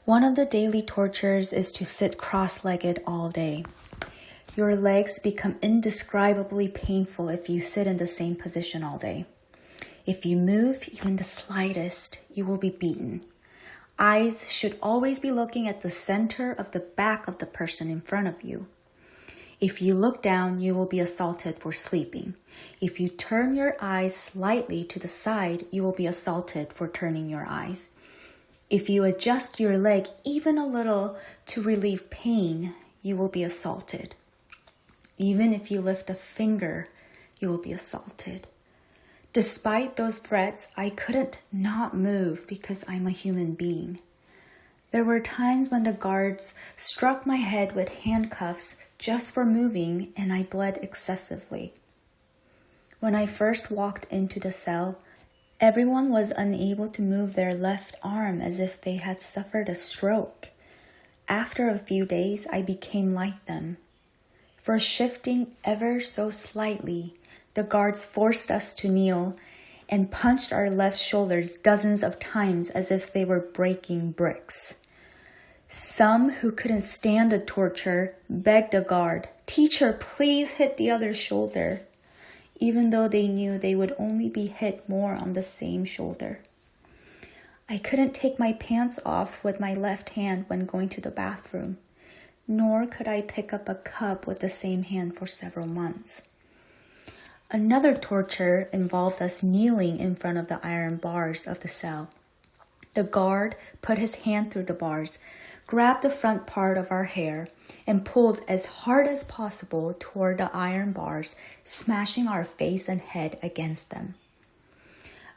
One of the daily tortures is to sit cross-legged all day. Your legs become indescribably painful if you sit in the same position all day. If you move even the slightest, you will be beaten. Eyes should always be looking at the center of the back of the person in front of you. If you look down, you will be assaulted for sleeping. If you turn your eyes slightly to the side, you will be assaulted for turning your eyes. If you adjust your leg even a little to relieve pain, you will be assaulted. Even if you lift a finger, you will be assaulted. Despite those threats, I couldn't not move because I'm a human being. There were times when the guards struck my head with handcuffs just for moving, and I bled excessively. When I first walked into the cell, everyone was unable to move their left arm as if they had suffered a stroke. After a few days, I became like them. For shifting ever so slightly, the guards forced us to kneel and punched our left shoulders dozens of times as if they were breaking bricks. Some who couldn't stand the torture begged the guard, "Teacher, please hit the other shoulder," even though they knew they would only be hit more on the same shoulder. I couldn't take my pants off with my left hand when going to the bathroom, nor could I pick up a cup with the same hand for several months. Another torture involved us kneeling in front of the iron bars of the cell. The guard put his hand through the bars, grabbed the front part of our hair, and pulled as hard as possible toward the iron bars, smashing our face and head against them.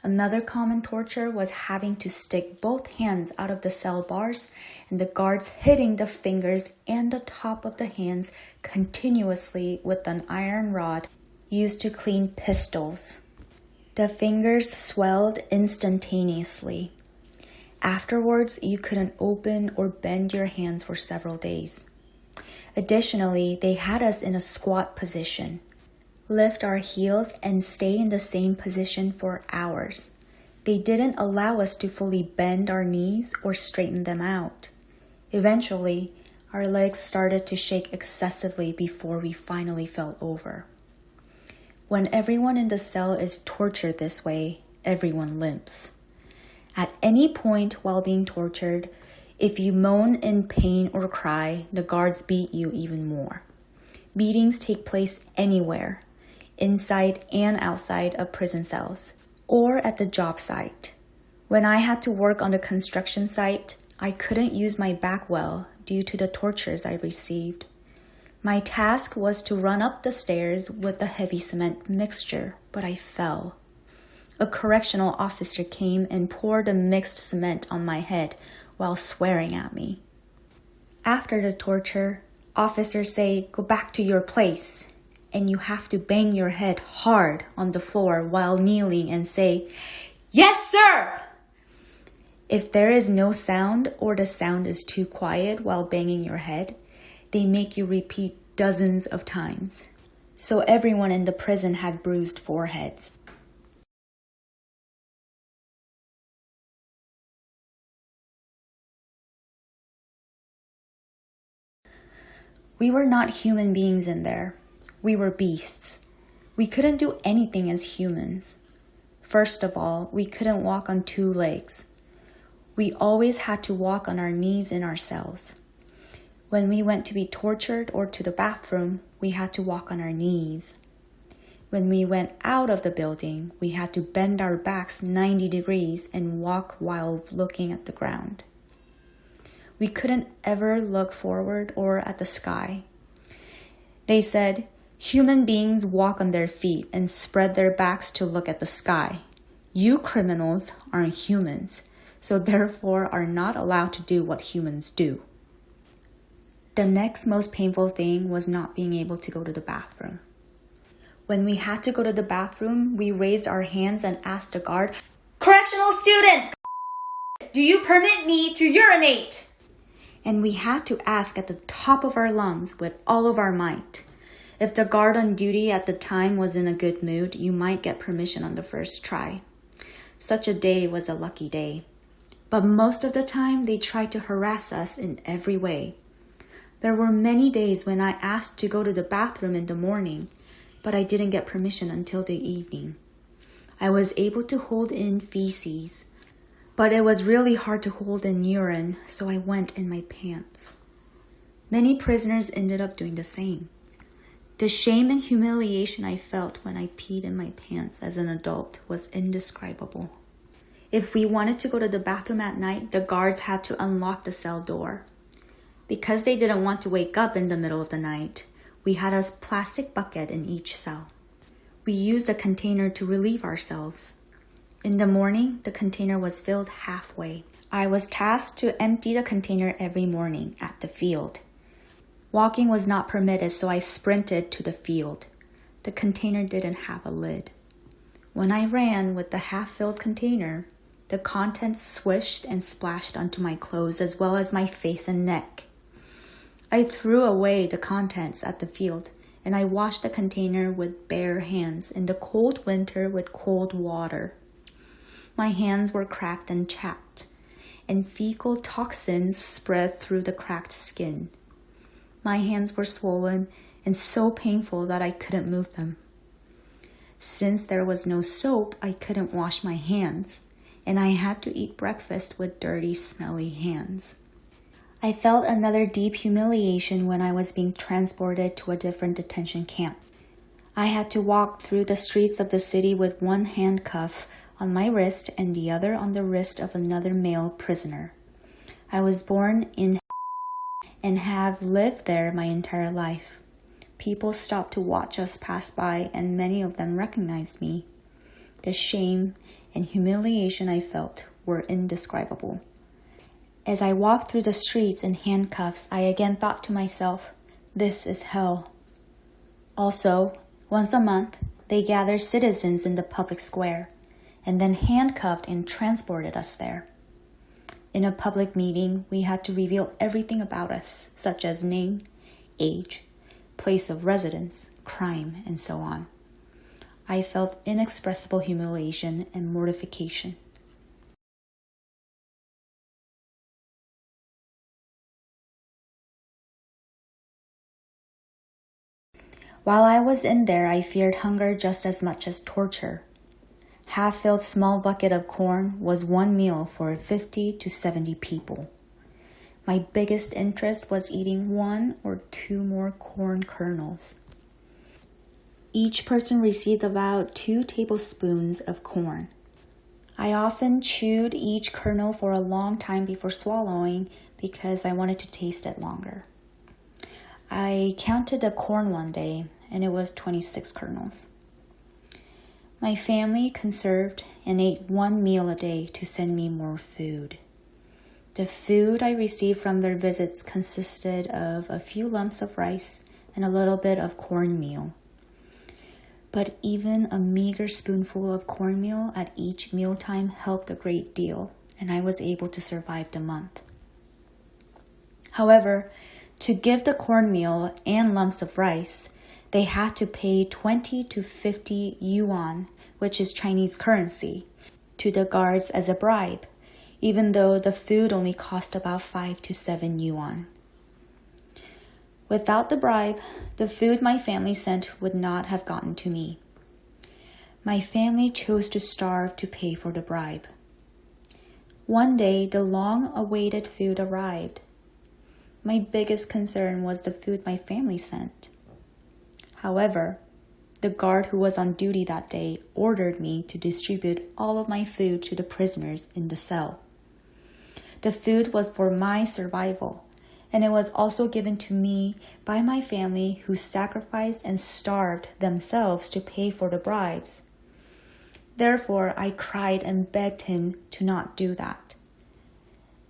Another common torture was having to stick both hands out of the cell bars and the guards hitting the fingers and the top of the hands continuously with an iron rod used to clean pistols. The fingers swelled instantaneously. Afterwards, you couldn't open or bend your hands for several days. Additionally, they had us in a squat position, lift our heels, and stay in the same position for hours. They didn't allow us to fully bend our knees or straighten them out. Eventually, our legs started to shake excessively before we finally fell over. When everyone in the cell is tortured this way, everyone limps. At any point while being tortured, if you moan in pain or cry, the guards beat you even more. Beatings take place anywhere, inside and outside of prison cells, or at the job site. When I had to work on the construction site, I couldn't use my back well due to the tortures I received. My task was to run up the stairs with the heavy cement mixture, but I fell. A correctional officer came and poured the mixed cement on my head while swearing at me. After the torture, officers say, "Go back to your place," and you have to bang your head hard on the floor while kneeling and say, "Yes, sir!" If there is no sound or the sound is too quiet while banging your head, they make you repeat dozens of times. So everyone in the prison had bruised foreheads. We were not human beings in there. We were beasts. We couldn't do anything as humans. First of all, we couldn't walk on two legs. We always had to walk on our knees in our cells. When we went to be tortured or to the bathroom, we had to walk on our knees. When we went out of the building, we had to bend our backs 90 degrees and walk while looking at the ground. We couldn't ever look forward or at the sky. They said, "Human beings walk on their feet and spread their backs to look at the sky. You criminals aren't humans, so therefore are not allowed to do what humans do." The next most painful thing was not being able to go to the bathroom. When we had to go to the bathroom, we raised our hands and asked the guard, "Correctional student, Do you permit me to urinate? And we had to ask at the top of our lungs with all of our might. If the guard on duty at the time was in a good mood, you might get permission on the first try. Such a day was a lucky day. But most of the time, they tried to harass us in every way. There were many days when I asked to go to the bathroom in the morning, but I didn't get permission until the evening. I was able to hold in feces, but it was really hard to hold in urine, so I went in my pants. Many prisoners ended up doing the same. The shame and humiliation I felt when I peed in my pants as an adult was indescribable. If we wanted to go to the bathroom at night, the guards had to unlock the cell door. Because they didn't want to wake up in the middle of the night, we had a plastic bucket in each cell. We used a container to relieve ourselves. In the morning, the container was filled halfway. I was tasked to empty the container every morning at the field. Walking was not permitted, so I sprinted to the field. The container didn't have a lid. When I ran with the half-filled container, the contents swished and splashed onto my clothes as well as my face and neck. I threw away the contents at the field, and I washed the container with bare hands in the cold winter with cold water. My hands were cracked and chapped, and fecal toxins spread through the cracked skin. My hands were swollen and so painful that I couldn't move them. Since there was no soap, I couldn't wash my hands, and I had to eat breakfast with dirty, smelly hands. I felt another deep humiliation when I was being transported to a different detention camp. I had to walk through the streets of the city with one handcuff on my wrist and the other on the wrist of another male prisoner. I was born in and have lived there my entire life. People stopped to watch us pass by, and many of them recognized me. The shame and humiliation I felt were indescribable. As I walked through the streets in handcuffs, I again thought to myself, this is hell. Also, once a month, they gathered citizens in the public square, and then handcuffed and transported us there. In a public meeting, we had to reveal everything about us, such as name, age, place of residence, crime, and so on. I felt inexpressible humiliation and mortification. While I was in there, I feared hunger just as much as torture. Half-filled small bucket of corn was one meal for 50 to 70 people. My biggest interest was eating 1 or 2 more corn kernels. Each person received about 2 tablespoons of corn. I often chewed each kernel for a long time before swallowing because I wanted to taste it longer. I counted the corn one day, and it was 26 kernels. My family conserved and ate 1 meal a day to send me more food. The food I received from their visits consisted of a few lumps of rice and a little bit of cornmeal. But even a meager spoonful of cornmeal at each mealtime helped a great deal, and I was able to survive the month. However, to give the cornmeal and lumps of rice, they had to pay 20 to 50 yuan, which is Chinese currency, to the guards as a bribe, even though the food only cost about 5 to 7 yuan. Without the bribe, the food my family sent would not have gotten to me. My family chose to starve to pay for the bribe. One day, the long-awaited food arrived. My biggest concern was the food my family sent. However, the guard who was on duty that day ordered me to distribute all of my food to the prisoners in the cell. The food was for my survival, and it was also given to me by my family who sacrificed and starved themselves to pay for the bribes. Therefore, I cried and begged him to not do that.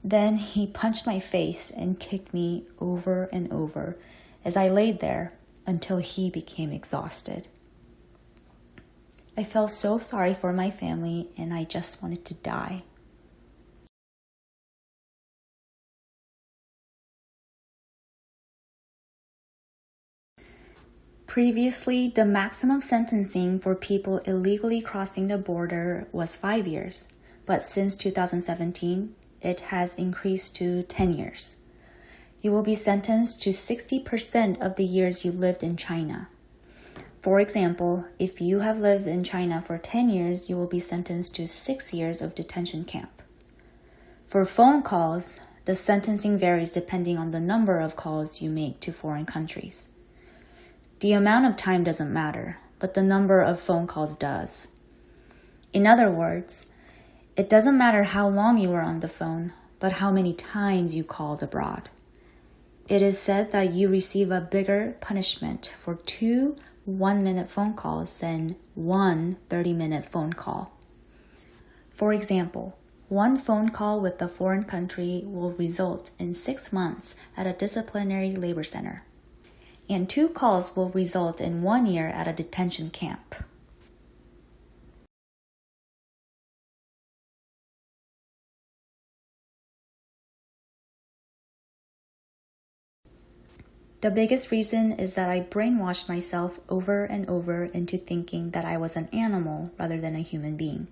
Then he punched my face and kicked me over and over as I laid there until he became exhausted. I felt so sorry for my family, and I just wanted to die. Previously, the maximum sentencing for people illegally crossing the border was 5 years, but since 2017, it has increased to 10 years. You will be sentenced to 60% of the years you lived in China. For example, if you have lived in China for 10 years, you will be sentenced to 6 years of detention camp. For phone calls, the sentencing varies depending on the number of calls you make to foreign countries. The amount of time doesn't matter, but the number of phone calls does. In other words, it doesn't matter how long you were on the phone, but how many times you called abroad. It is said that you receive a bigger punishment for 2 one-minute phone calls than 1 30-minute phone call. For example, 1 phone call with a foreign country will result in 6 months at a disciplinary labor center, and 2 calls will result in 1 year at a detention camp. The biggest reason is that I brainwashed myself over and over into thinking that I was an animal rather than a human being.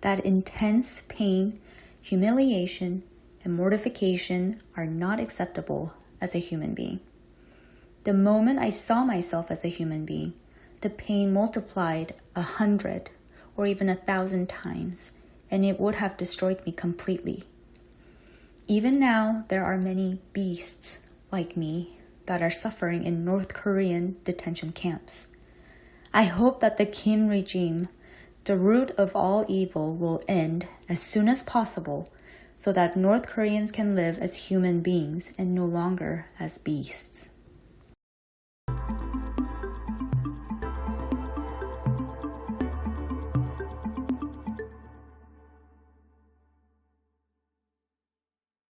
That intense pain, humiliation, and mortification are not acceptable as a human being. The moment I saw myself as a human being, the pain multiplied 100 or even 1,000 times, and it would have destroyed me completely. Even now, there are many beasts like me that are suffering in North Korean detention camps. I hope that the Kim regime, the root of all evil, will end as soon as possible so that North Koreans can live as human beings and no longer as beasts.